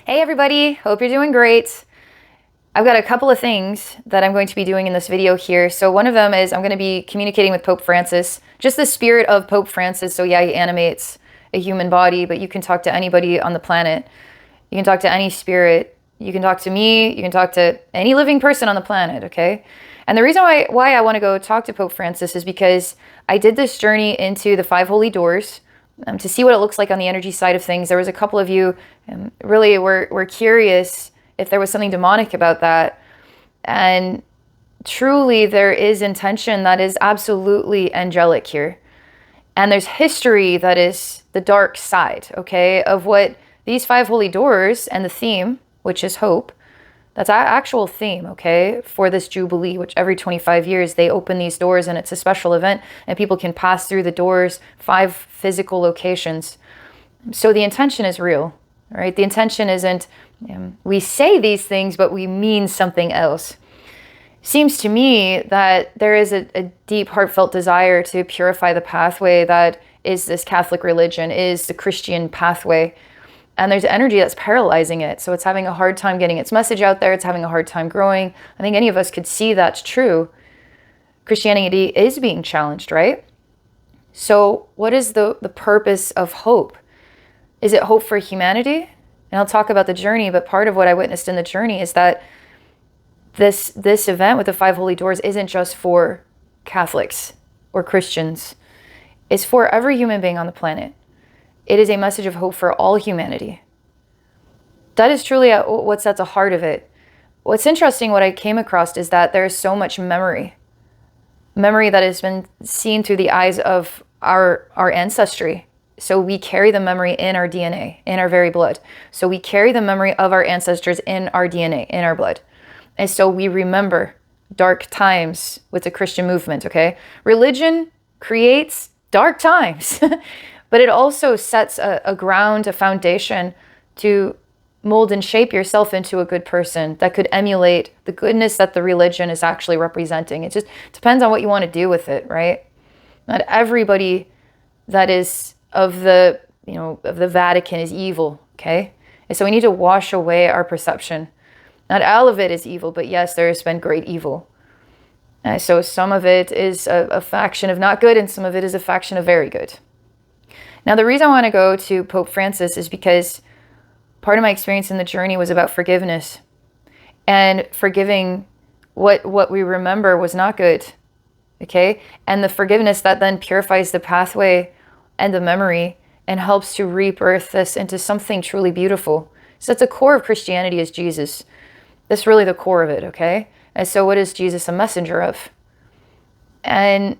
Hey everybody, hope you're doing great. I've got a couple of things that I'm going to be doing in this video here. So one of them is I'm going to be communicating with Pope Francis, just the spirit of Pope Francis. So yeah, he animates a human body, but you can talk to anybody on the planet. You can talk to any spirit. You can talk to me. You can talk to any living person on the planet, okay? And the reason why I want to go talk to Pope Francis is because I did this journey into the 5 holy doors to see what it looks like on the energy side of things. There was a couple of you really were curious if there was something demonic about that. And truly there is intention that is absolutely angelic here. And there's history that is the dark side, okay, of what these 5 holy doors and the theme, which is hope, that's our actual theme, okay, for this Jubilee, which every 25 years they open these doors and it's a special event and people can pass through the doors, 5 physical locations. So the intention is real, right? The intention isn't, we say these things, but we mean something else. Seems to me that there is a deep, heartfelt desire to purify the pathway that is this Catholic religion, is the Christian pathway. And there's energy that's paralyzing it. So it's having a hard time getting its message out there. It's having a hard time growing. I think any of us could see that's true. Christianity is being challenged, right? So what is the purpose of hope? Is it hope for humanity? And I'll talk about the journey, but part of what I witnessed in the journey is that this event with the 5 holy doors isn't just for Catholics or Christians. It's for every human being on the planet. It is a message of hope for all humanity. That is truly what's at the heart of it. What's interesting, what I came across, is that there is so much memory that has been seen through the eyes of our ancestry. So we carry the memory in our DNA, in our very blood. So we carry the memory of our ancestors in our DNA, in our blood. And so we remember dark times with the Christian movement, okay? Religion creates dark times. But it also sets a ground, a foundation to mold and shape yourself into a good person that could emulate the goodness that the religion is actually representing. It just depends on what you want to do with it, right? Not everybody that is of the Vatican is evil, okay? And so we need to wash away our perception. Not all of it is evil, but yes, there has been great evil. So some of it is a faction of not good, and some of it is a faction of very good. Now, the reason I want to go to Pope Francis is because part of my experience in the journey was about forgiveness and forgiving what we remember was not good, okay? And the forgiveness that then purifies the pathway and the memory and helps to rebirth this into something truly beautiful. So at the core of Christianity is Jesus. That's really the core of it, okay? And so what is Jesus a messenger of? And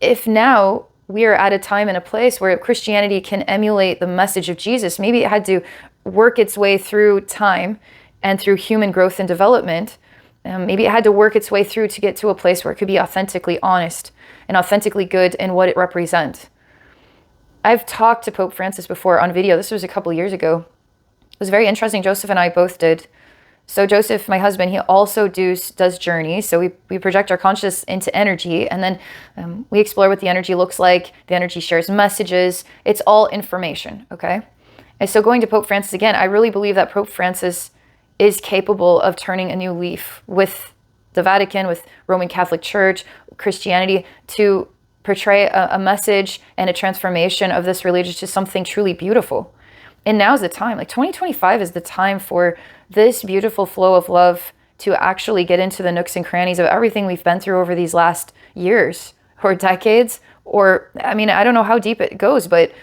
if now we are at a time and a place where Christianity can emulate the message of Jesus, maybe it had to work its way through time and through human growth and development. Maybe it had to work its way through to get to a place where it could be authentically honest and authentically good in what it represents. I've talked to Pope Francis before on video. This was a couple years ago. It was very interesting. Joseph and I both did. So Joseph, my husband, he also does journeys. So we project our consciousness into energy, and then we explore what the energy looks like. The energy shares messages. It's all information, okay? And so going to Pope Francis again, I really believe that Pope Francis is capable of turning a new leaf with the Vatican, with Roman Catholic Church, Christianity, to portray a message and a transformation of this religion to something truly beautiful. And now's the time. Like 2025 is the time for this beautiful flow of love to actually get into the nooks and crannies of everything we've been through over these last years or decades. Or, I mean, I don't know how deep it goes, but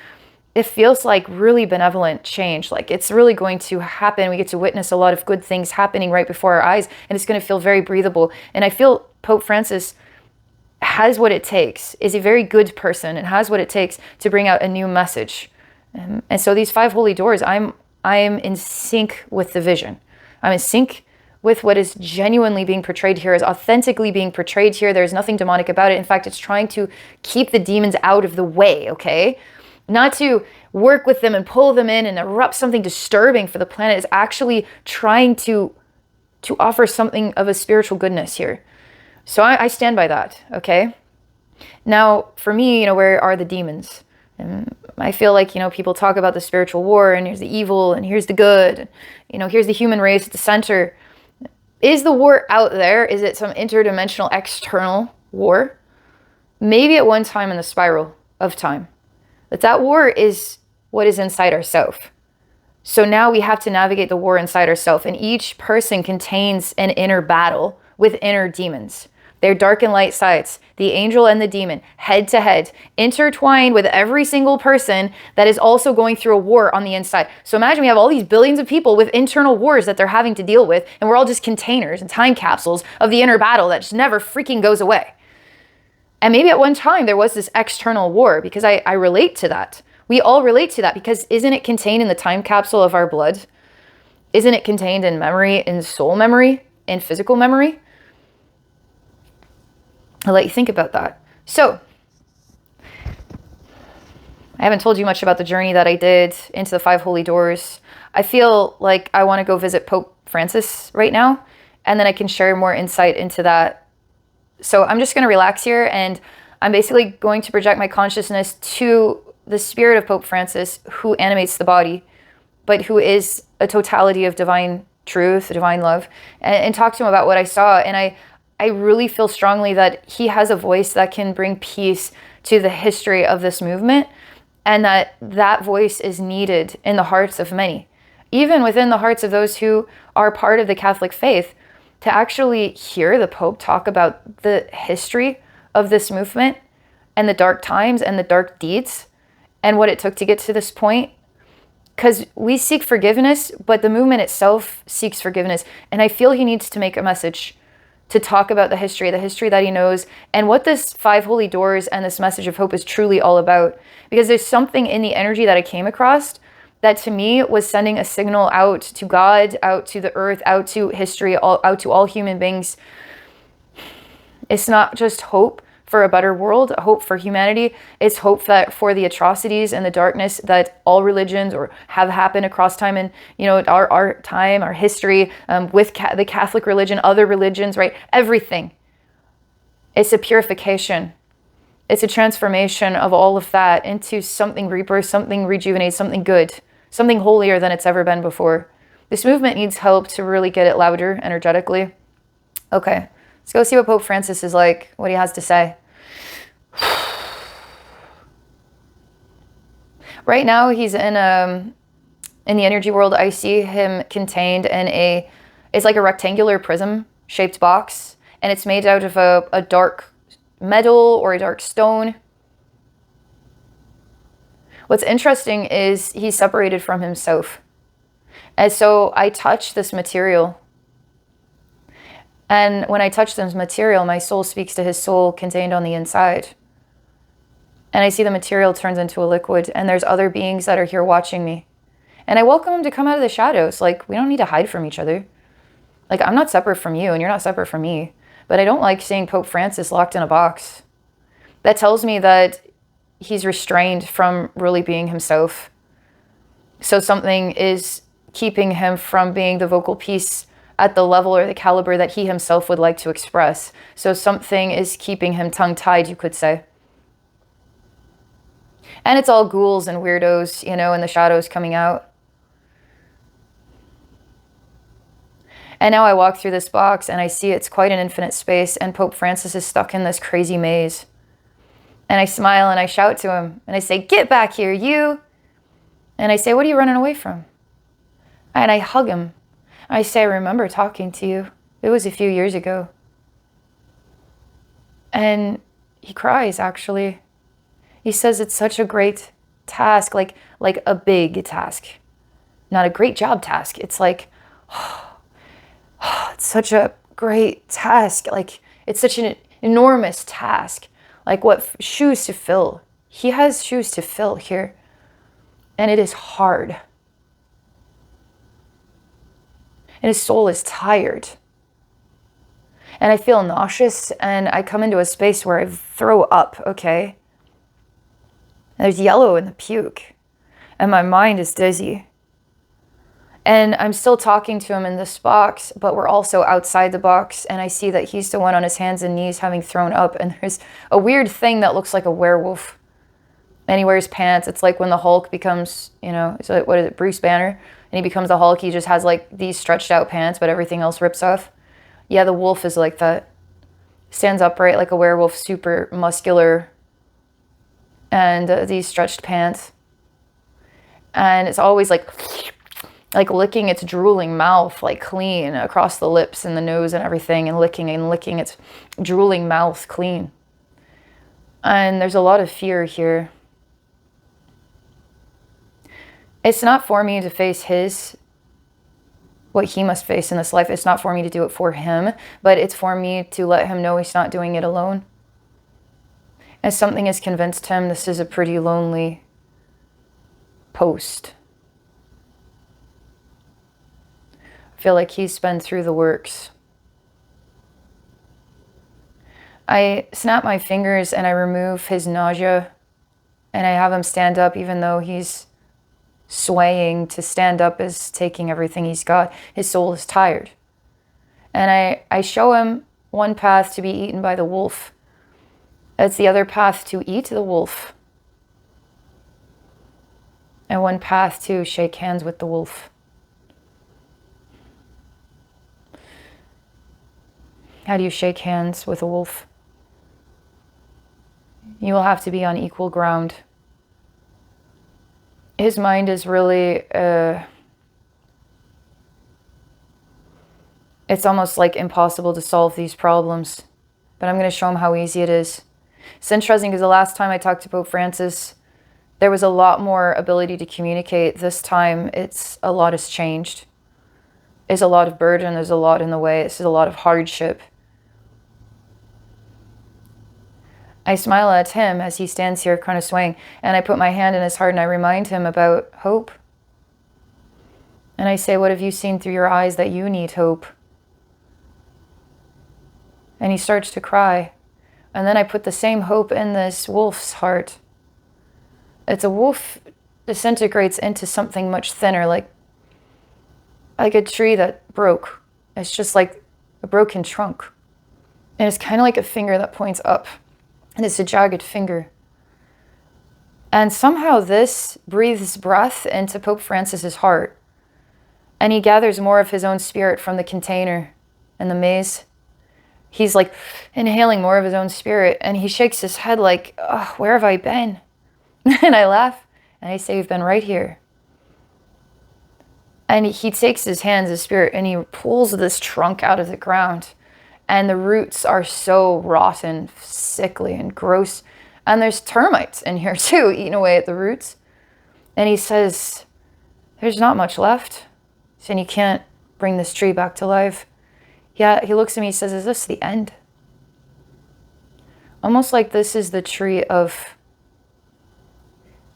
it feels like really benevolent change. Like it's really going to happen. We get to witness a lot of good things happening right before our eyes, and it's going to feel very breathable. And I feel Pope Francis has what it takes, is a very good person, and has what it takes to bring out a new message. And so these 5 holy doors, I am in sync with the vision. I'm in sync with what is genuinely being portrayed here, is authentically being portrayed here. There's nothing demonic about it. In fact, it's trying to keep the demons out of the way, okay? Not to work with them and pull them in and erupt something disturbing for the planet. It's actually trying to offer something of a spiritual goodness here. So I stand by that, okay? Now, for me, where are the demons? I feel like, people talk about the spiritual war, and here's the evil and here's the good. Here's the human race at the center. Is the war out there? Is it some interdimensional external war? Maybe at one time in the spiral of time. But that war is what is inside ourselves. So now we have to navigate the war inside ourselves, and each person contains an inner battle with inner demons. They're dark and light sides, the angel and the demon, head to head, intertwined with every single person that is also going through a war on the inside. So imagine we have all these billions of people with internal wars that they're having to deal with, and we're all just containers and time capsules of the inner battle that just never freaking goes away. And maybe at one time there was this external war, because I relate to that. We all relate to that, because isn't it contained in the time capsule of our blood? Isn't it contained in memory, in soul memory, in physical memory? I'll let you think about that. So, I haven't told you much about the journey that I did into the 5 holy doors. I feel like I want to go visit Pope Francis right now, and then I can share more insight into that. So I'm just going to relax here, and I'm basically going to project my consciousness to the spirit of Pope Francis, who animates the body, but who is a totality of divine truth, divine love, and talk to him about what I saw. And I really feel strongly that he has a voice that can bring peace to the history of this movement, and that voice is needed in the hearts of many, even within the hearts of those who are part of the Catholic faith, to actually hear the Pope talk about the history of this movement and the dark times and the dark deeds and what it took to get to this point. Because we seek forgiveness, but the movement itself seeks forgiveness. And I feel he needs to make a message to talk about the history that he knows, and what this 5 holy doors and this message of hope is truly all about. Because there's something in the energy that I came across that to me was sending a signal out to God, out to the earth, out to history, out to all human beings. It's not just hope for a better world, hope for humanity. It's hope that for the atrocities and the darkness that all religions or have happened across time, and our time, our history, with the Catholic religion, other religions, right? Everything. It's a purification. It's a transformation of all of that into something rebirth, something rejuvenated, something good, something holier than it's ever been before. This movement needs help to really get it louder energetically. Okay, let's go see what Pope Francis is like, what he has to say. Right now he's in the energy world. I see him contained in it's like a rectangular prism shaped box, and it's made out of a dark metal or a dark stone. What's interesting is he's separated from himself. And so I touch this material. And when I touch this material, my soul speaks to his soul contained on the inside. And I see the material turns into a liquid, and there's other beings that are here watching me. And I welcome them to come out of the shadows. Like, we don't need to hide from each other. Like, I'm not separate from you, and you're not separate from me. But I don't like seeing Pope Francis locked in a box. That tells me that he's restrained from really being himself. So something is keeping him from being the vocal piece at the level or the caliber that he himself would like to express. So something is keeping him tongue-tied, you could say. And it's all ghouls and weirdos, in the shadows coming out. And now I walk through this box and I see it's quite an infinite space, and Pope Francis is stuck in this crazy maze. And I smile and I shout to him and I say, "Get back here, you!" And I say, "What are you running away from?" And I hug him. I say, "I remember talking to you. It was a few years ago." And he cries, actually. He says it's such a great task, like a big task. Not a great job task. It's like, it's such a great task. Like, it's such an enormous task. Like, what shoes to fill. He has shoes to fill here. And it is hard. And his soul is tired. And I feel nauseous, and I come into a space where I throw up, okay? And there's yellow in the puke, and my mind is dizzy. And I'm still talking to him in this box, but we're also outside the box, and I see that he's the one on his hands and knees having thrown up, and there's a weird thing that looks like a werewolf. And he wears pants. It's like when the Hulk becomes, you know, so what is it, Bruce Banner? And he becomes the Hulk, he just has like these stretched out pants, but everything else rips off. Yeah, the wolf is like that. Stands upright like a werewolf, super muscular, and these stretched pants. And it's always like licking its drooling mouth, like clean across the lips and the nose and everything, and licking its drooling mouth clean. And there's a lot of fear here. It's not for me to face what he must face in this life. It's not for me to do it for him, but it's for me to let him know he's not doing it alone. And something has convinced him this is a pretty lonely post. I feel like he's been through the works. I snap my fingers and I remove his nausea, and I have him stand up even though he's swaying. To stand up is taking everything he's got. His soul is tired. And I show him one path to be eaten by the wolf. It's the other path to eat the wolf. And one path to shake hands with the wolf. How do you shake hands with a wolf? You will have to be on equal ground. His mind is really, it's almost like impossible to solve these problems. But I'm going to show him how easy it is. It's interesting because the last time I talked to Pope Francis, there was a lot more ability to communicate. This time, a lot has changed. There's a lot of burden. There's a lot in the way. This is a lot of hardship. I smile at him as he stands here kind of swaying, and I put my hand in his heart and I remind him about hope. And I say, what have you seen through your eyes that you need hope? And he starts to cry. And then I put the same hope in this wolf's heart. It's a wolf disintegrates into something much thinner, like a tree that broke. It's just like a broken trunk. And it's kind of like a finger that points up. And it's a jagged finger. And somehow this breathes breath into Pope Francis's heart. And he gathers more of his own spirit from the container and the maze. He's like inhaling more of his own spirit. And he shakes his head like, oh, where have I been? And I laugh. And I say, you've been right here. And he takes his hands, his spirit, and he pulls this trunk out of the ground. And the roots are so rotten, sickly, and gross. And there's termites in here too, eating away at the roots. And he says, there's not much left. And you can't bring this tree back to life. Yeah, he looks at me, he says, is this the end? Almost like this is the tree of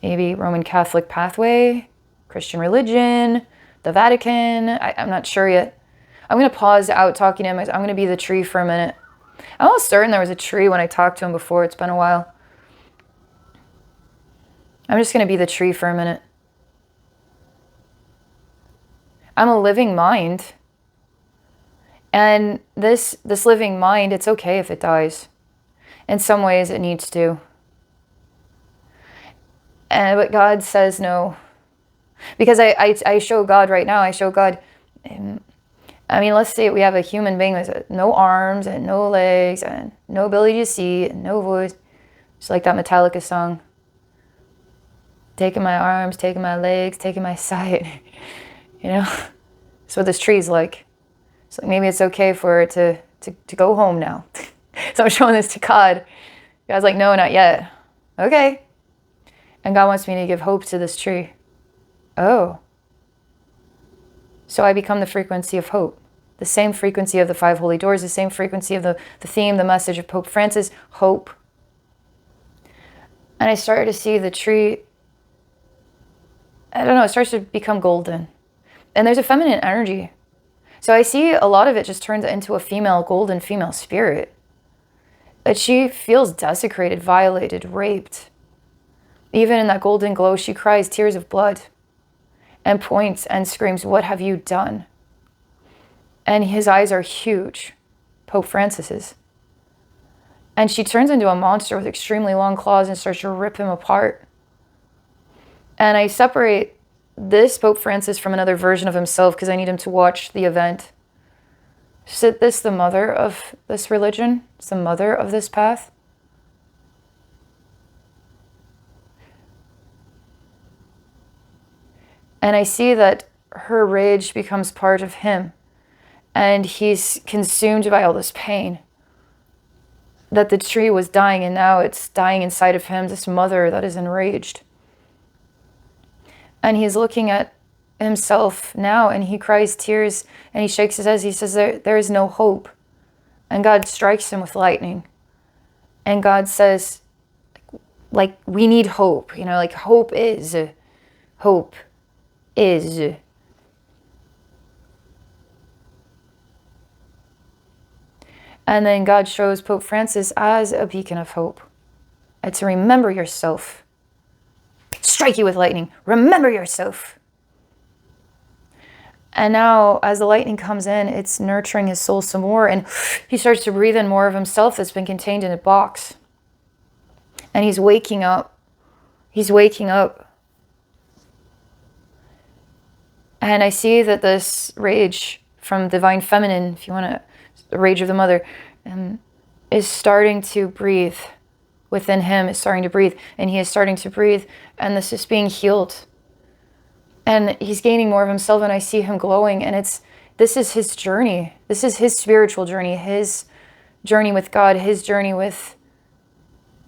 maybe Roman Catholic pathway, Christian religion, the Vatican. I'm not sure yet. I'm going to pause out talking to him. I'm going to be the tree for a minute. I'm almost certain there was a tree when I talked to him before. It's been a while. I'm just going to be the tree for a minute. I'm a living mind. And this living mind, it's okay if it dies. In some ways it needs to. But God says no. Because I show God right now, I show God... I mean, let's say we have a human being with no arms and no legs and no ability to see and no voice. Just like that Metallica song. Taking my arms, taking my legs, taking my sight. You know? That's what this tree's like. So maybe it's okay for it to go home now. So I'm showing this to God. God's like, no, not yet. Okay. And God wants me to give hope to this tree. Oh. So I become the frequency of hope. The same frequency of the 5 holy doors, the same frequency of the theme, the message of Pope Francis, hope. And I started to see the tree, I don't know, it starts to become golden. And there's a feminine energy. So I see a lot of it just turns into a female, golden female spirit. That she feels desecrated, violated, raped. Even in that golden glow, she cries tears of blood. And points and screams, what have you done? And his eyes are huge, Pope Francis's. And she turns into a monster with extremely long claws and starts to rip him apart. And I separate this Pope Francis from another version of himself because I need him to watch the event. Is this the mother of this religion? It's the mother of this path? And I see that her rage becomes part of him. And he's consumed by all this pain. That the tree was dying and now it's dying inside of him, this mother that is enraged. And he's looking at himself now and he cries tears and he shakes his head. He says, there is no hope. And God strikes him with lightning. And God says, like, we need hope. You know, like hope is. And then God shows Pope Francis as a beacon of hope. And to remember yourself. Strike you with lightning. Remember yourself. And now, as the lightning comes in, it's nurturing his soul some more. And he starts to breathe in more of himself that's been contained in a box. And he's waking up. He's waking up. And I see that this rage from divine feminine, if you want to, the rage of the mother, is starting to breathe within him, is starting to breathe. And he is starting to breathe. And this is being healed. And he's gaining more of himself, and I see him glowing. And this is his journey. This is his spiritual journey, his journey with God, his journey with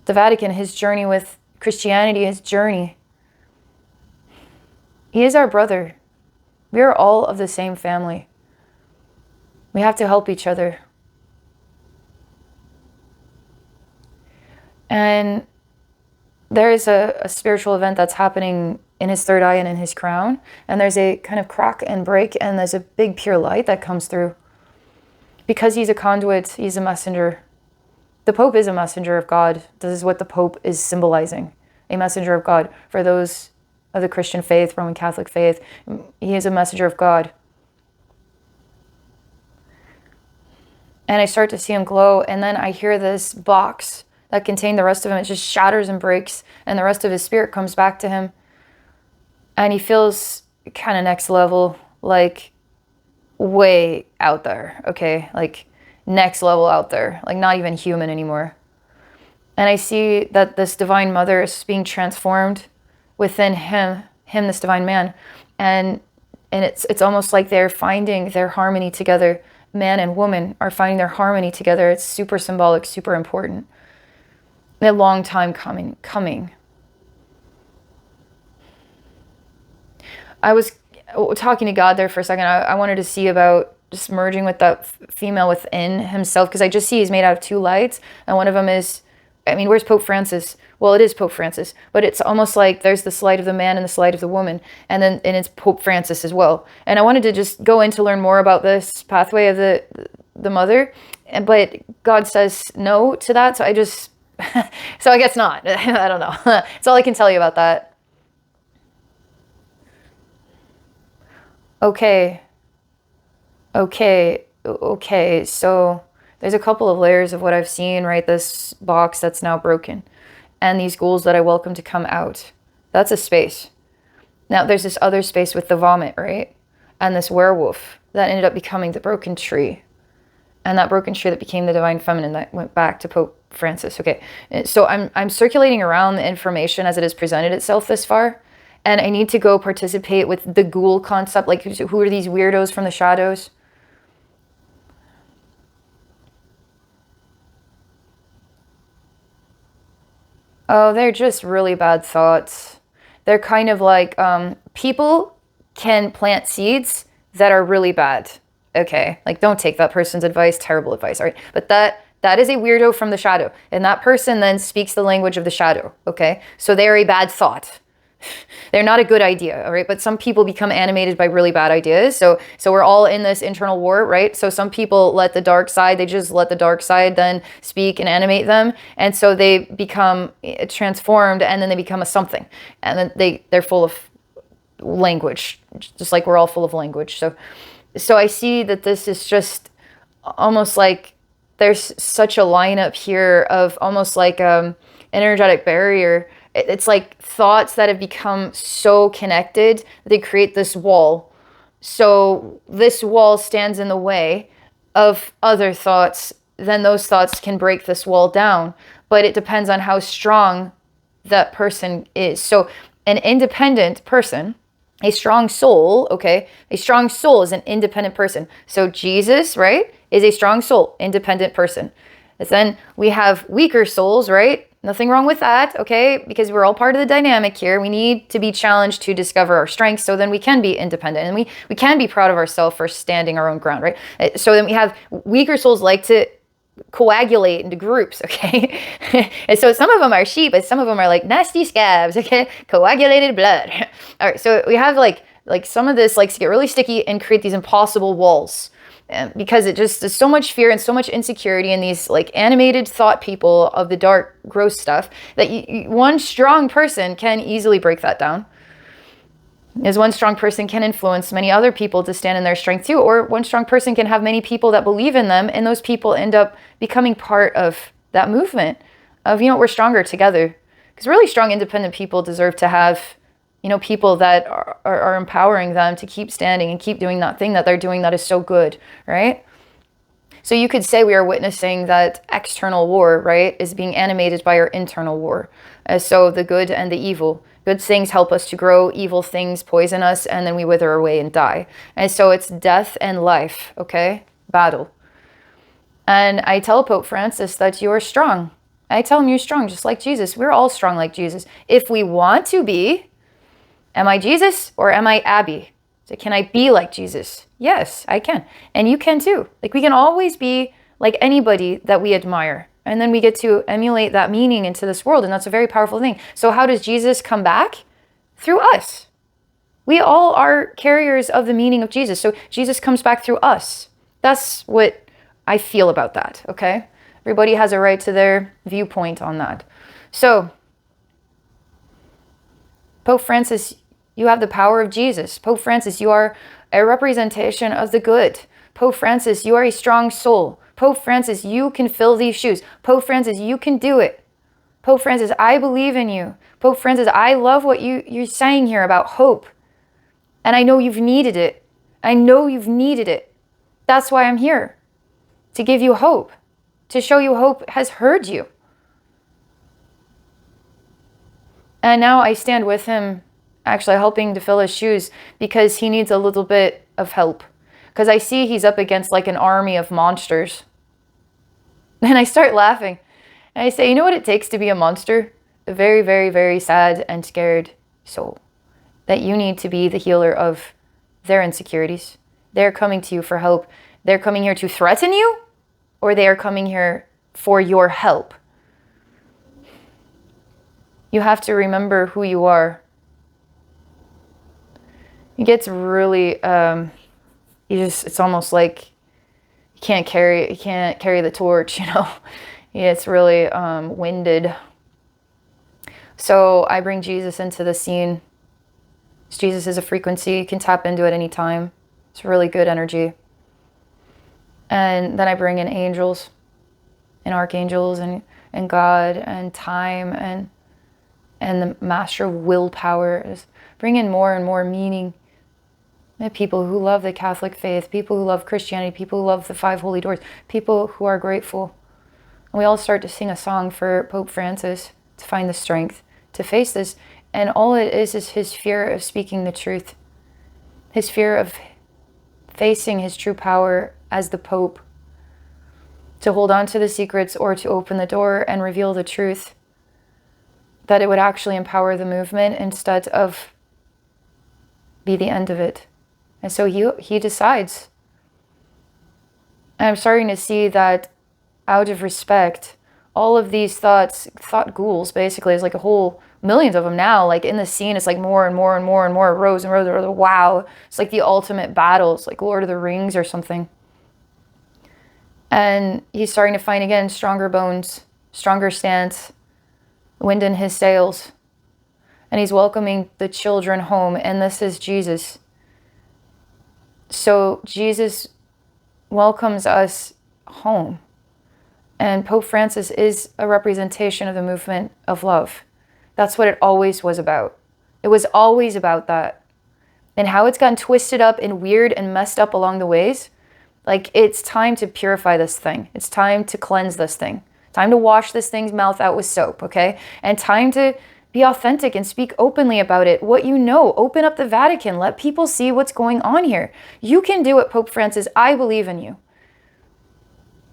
the Vatican, his journey with Christianity, his journey. He is our brother. We are all of the same family. We have to help each other. And there is a spiritual event that's happening in his third eye and in his crown. And there's a kind of crack and break, and there's a big pure light that comes through. Because he's a conduit, he's a messenger. The Pope is a messenger of God. This is what the Pope is symbolizing. A messenger of God. For those of the Christian faith, Roman Catholic faith, he is a messenger of God. And I start to see him glow, and then I hear this box that contained the rest of him. It just shatters and breaks, and the rest of his spirit comes back to him. And he feels kind of next level, like way out there, okay? Like next level out there, like not even human anymore. And I see that this divine mother is being transformed within him, this divine man. And it's almost like they're finding their harmony together. Man and woman are finding their harmony together. It's super symbolic, super important. A long time coming. I was talking to God there for a second. I wanted to see about just merging with that female within himself, because I just see he's made out of two lights, and one of them is, I mean, where's Pope Francis? Well, it is Pope Francis, but it's almost like there's this light of the man and this light of the woman, and it's Pope Francis as well. And I wanted to just go in to learn more about this pathway of the mother, but God says no to that, so I just, so I guess not. I don't know. That's all I can tell you about that. Okay, so there's a couple of layers of what I've seen, right? This box that's now broken, and these ghouls that I welcome to come out. That's a space. Now there's this other space with the vomit, right? And this werewolf that ended up becoming the broken tree. And that broken tree that became the divine feminine that went back to Pope Francis. Okay, so I'm circulating around the information as it has presented itself this far. And I need to go participate with the ghoul concept. Like, who are these weirdos from the shadows? Oh, they're just really bad thoughts. They're kind of like, people can plant seeds that are really bad. Okay, like don't take that person's advice, terrible advice, all right? But that is a weirdo from the shadow. And that person then speaks the language of the shadow, okay? So they're a bad thought. They're not a good idea, all right? But some people become animated by really bad ideas. So we're all in this internal war, right? So some people let the dark side, they just let the dark side then speak and animate them. And so they become transformed, and then they become a something. And then they're full of language, just like we're all full of language. So I see that this is just almost like there's such a lineup here of almost like an energetic barrier. It's like thoughts that have become so connected that they create this wall. So this wall stands in the way of other thoughts. Then those thoughts can break this wall down. But it depends on how strong that person is. So an independent person, a strong soul, okay? A strong soul is an independent person. So Jesus, right, is a strong soul, independent person. And then we have weaker souls, right? Nothing wrong with that, okay? Because we're all part of the dynamic here. We need to be challenged to discover our strengths so then we can be independent and we can be proud of ourselves for standing our own ground, right? So then we have weaker souls like to coagulate into groups, okay? And so some of them are sheep, but some of them are like nasty scabs, okay? Coagulated blood. All right, so we have like some of this likes to get really sticky and create these impossible walls. Because it just is so much fear and so much insecurity in these like animated thought people of the dark, gross stuff that one strong person can easily break that down. As one strong person can influence many other people to stand in their strength too, or one strong person can have many people that believe in them, and those people end up becoming part of that movement of, we're stronger together. Because really strong, independent people deserve to have people that are empowering them to keep standing and keep doing that thing that they're doing that is so good, right? So you could say we are witnessing that external war, right, is being animated by our internal war. So the good and the evil. Good things help us to grow, evil things poison us, and then we wither away and die. And so it's death and life, okay? Battle. And I tell Pope Francis that you're strong. I tell him you're strong, just like Jesus. We're all strong like Jesus. If we want to be. Am I Jesus or am I Abbey? So can I be like Jesus? Yes, I can. And you can too. Like we can always be like anybody that we admire. And then we get to emulate that meaning into this world. And that's a very powerful thing. So how does Jesus come back? Through us. We all are carriers of the meaning of Jesus. So Jesus comes back through us. That's what I feel about that, okay? Everybody has a right to their viewpoint on that. So Pope Francis, you have the power of Jesus. Pope Francis, you are a representation of the good. Pope Francis, you are a strong soul. Pope Francis, you can fill these shoes. Pope Francis, you can do it. Pope Francis, I believe in you. Pope Francis, I love what you're saying here about hope. And I know you've needed it. I know you've needed it. That's why I'm here. To give you hope. To show you hope has heard you. And now I stand with him, actually helping to fill his shoes because he needs a little bit of help. Because I see he's up against like an army of monsters. And I start laughing. And I say, you know what it takes to be a monster? A very, very, very sad and scared soul. That you need to be the healer of their insecurities. They're coming to you for help. They're coming here to threaten you, or they are coming here for your help. You have to remember who you are. It gets really, it's almost like you can't carry the torch, It's really winded. So I bring Jesus into the scene. Jesus is a frequency. You can tap into it anytime. It's really good energy. And then I bring in angels and archangels and God and time and the master of willpower. Just bring in more and more meaning. People who love the Catholic faith, people who love Christianity, people who love the 5 holy doors, people who are grateful. And we all start to sing a song for Pope Francis to find the strength to face this. And all it is his fear of speaking the truth. His fear of facing his true power as the Pope. To hold on to the secrets or to open the door and reveal the truth. That it would actually empower the movement instead of be the end of it. And so he decides. And I'm starting to see that out of respect, all of these thought ghouls, basically, there's like a whole millions of them now, like in the scene, it's like more and more and more and more rows and rows and rows. Wow. It's like the ultimate battle. It's like Lord of the Rings or something. And he's starting to find again stronger bones, stronger stance, wind in his sails. And he's welcoming the children home. And this is Jesus. So Jesus welcomes us home. And Pope Francis is a representation of the movement of love. That's what it always was about. It was always about that. And how it's gotten twisted up and weird and messed up along the ways. Like, it's time to purify this thing. It's time to cleanse this thing. Time to wash this thing's mouth out with soap, okay? And time to be authentic and speak openly about it. What you know, open up the Vatican. Let people see what's going on here. You can do it, Pope Francis. I believe in you.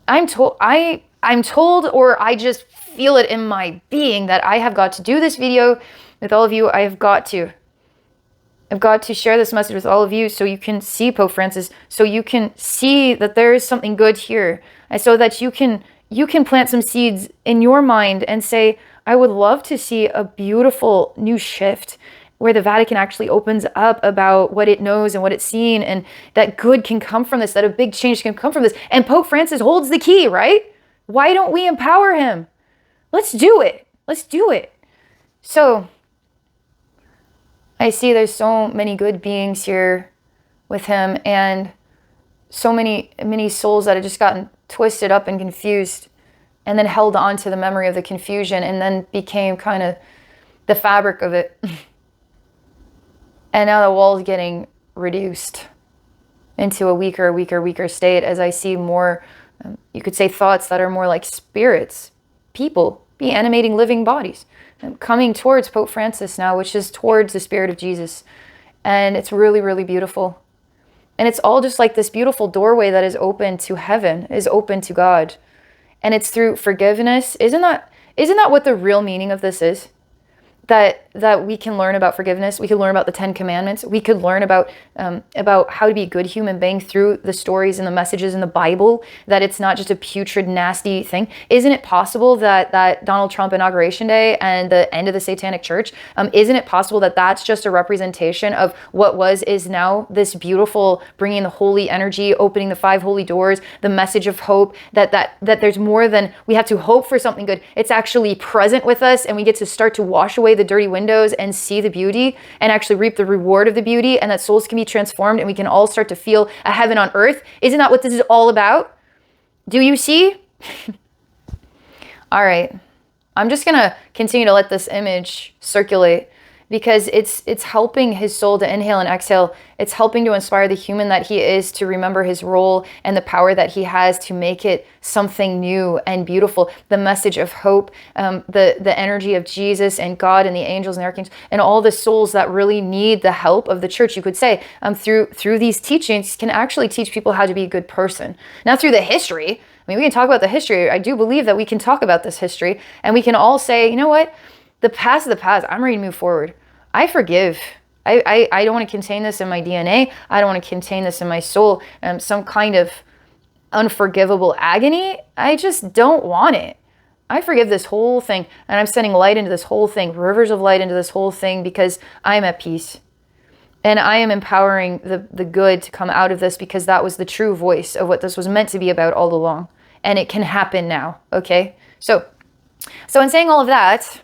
I'm told, or I just feel it in my being that I have got to do this video with all of you. I've got to share this message with all of you so you can see Pope Francis, so you can see that there is something good here, and so that you can plant some seeds in your mind and say, I would love to see a beautiful new shift where the Vatican actually opens up about what it knows and what it's seen, and that good can come from this, that a big change can come from this. And Pope Francis holds the key, right? Why don't we empower him? Let's do it. Let's do it. So I see there's so many good beings here with him, and so many souls that have just gotten twisted up and confused, and then held on to the memory of the confusion, and then became kind of the fabric of it. And now the wall's getting reduced into a weaker state, as I see more, you could say, thoughts that are more like spirits, people, be animating living bodies, coming towards Pope Francis now, which is towards the spirit of Jesus. And it's really, really beautiful. And it's all just like this beautiful doorway that is open to heaven, is open to God. And it's through forgiveness. Isn't that what the real meaning of this is? That we can learn about forgiveness. We can learn about the 10 Commandments. We could learn about how to be a good human being through the stories and the messages in the Bible, that it's not just a putrid, nasty thing. Isn't it possible that Donald Trump Inauguration Day and the end of the Satanic Church, isn't it possible that that's just a representation of what is now this beautiful, bringing the holy energy, opening the 5 holy doors, the message of hope, that there's more than we have to hope for something good. It's actually present with us, and we get to start to wash away the dirty windows and see the beauty and actually reap the reward of the beauty, and that souls can be transformed and we can all start to feel a heaven on earth. Isn't that what this is all about? Do you see? All right. I'm just going to continue to let this image circulate, because it's helping his soul to inhale and exhale. It's helping to inspire the human that he is to remember his role and the power that he has to make it something new and beautiful. The message of hope, the energy of Jesus and God and the angels and the archangels and all the souls that really need the help of the church, you could say, through these teachings, can actually teach people how to be a good person. Now, through the history, I mean, we can talk about the history. I do believe that we can talk about this history, and we can all say, you know what? The past is the past. I'm ready to move forward. I forgive. I don't want to contain this in my DNA. I don't want to contain this in my soul. Some kind of unforgivable agony. I just don't want it. I forgive this whole thing, and I'm sending light into this whole thing, rivers of light into this whole thing, because I'm at peace. And I am empowering the good to come out of this, because that was the true voice of what this was meant to be about all along. And it can happen now, okay? So in saying all of that,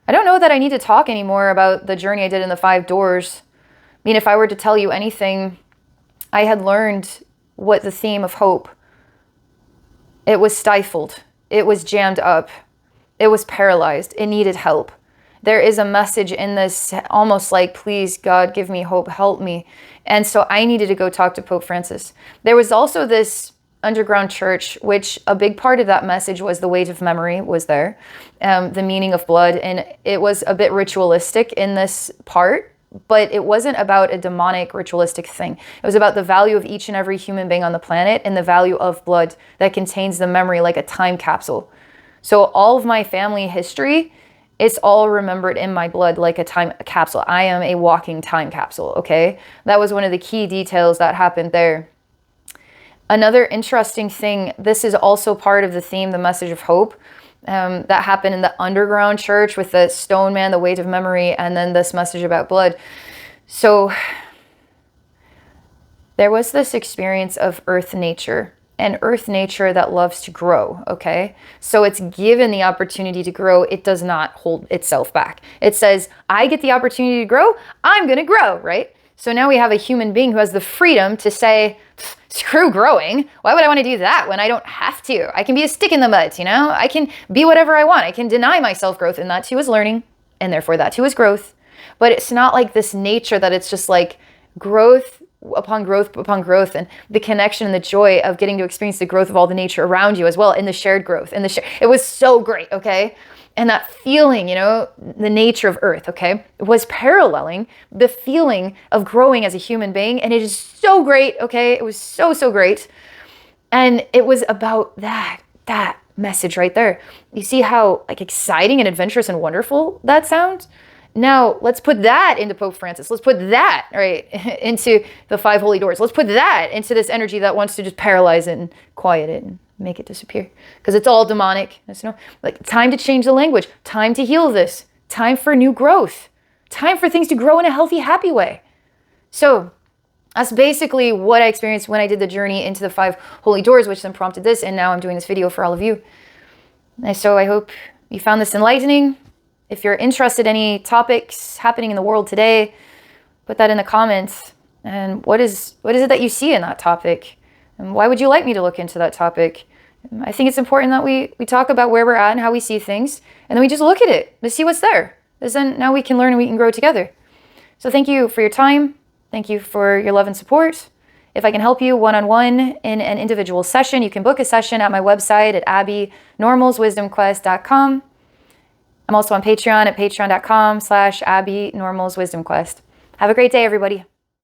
I don't know that I need to talk anymore about the journey I did in the 5 doors. I mean, if I were to tell you anything, I had learned what the theme of hope. It was stifled. It was jammed up. It was paralyzed. It needed help. There is a message in this, almost like, please, God, give me hope, help me. And so I needed to go talk to Pope Francis. There was also this underground church, which a big part of that message was the weight of memory was there, the meaning of blood. And it was a bit ritualistic in this part, but it wasn't about a demonic ritualistic thing. It was about the value of each and every human being on the planet and the value of blood that contains the memory like a time capsule. So all of my family history, it's all remembered in my blood like a time capsule. I am a walking time capsule, okay? That was one of the key details that happened there. Another interesting thing, this is also part of the theme, the message of hope, that happened in the underground church with the stone man, the weight of memory, and then this message about blood. So there was this experience of earth nature, and earth nature that loves to grow, okay? So it's given the opportunity to grow. It does not hold itself back. It says, I get the opportunity to grow, I'm going to grow, right? So now we have a human being who has the freedom to say, screw growing. Why would I want to do that when I don't have to? I can be a stick in the mud, you know? I can be whatever I want. I can deny myself growth, and that too is learning. and therefore that too is growth. But it's not like this nature that it's just like growth upon growth upon growth, and the connection and the joy of getting to experience the growth of all the nature around you as well, in the shared growth. It was so great, okay? And that feeling, the nature of earth, okay, was paralleling the feeling of growing as a human being. And it is so great, okay? It was so, so great. And it was about that message right there. You see how like exciting and adventurous and wonderful that sounds? Now, let's put that into Pope Francis. Let's put that, right, into the 5 holy doors. Let's put that into this energy that wants to just paralyze it and quiet it and make it disappear. Because it's all demonic. Like, time to change the language. Time to heal this. Time for new growth. Time for things to grow in a healthy, happy way. So that's basically what I experienced when I did the journey into the 5 holy doors, which then prompted this. And now I'm doing this video for all of you. And so I hope you found this enlightening. If you're interested in any topics happening in the world today, put that in the comments. And what is it that you see in that topic? And why would you like me to look into that topic? I think it's important that we talk about where we're at and how we see things, and then we just look at it to see what's there. Because then now we can learn and we can grow together. So thank you for your time. Thank you for your love and support. If I can help you one-on-one in an individual session, you can book a session at my website at abbeynormalswisdomquest.com. I'm also on Patreon at patreon.com/abbeynormalswisdomquest. Have a great day, everybody.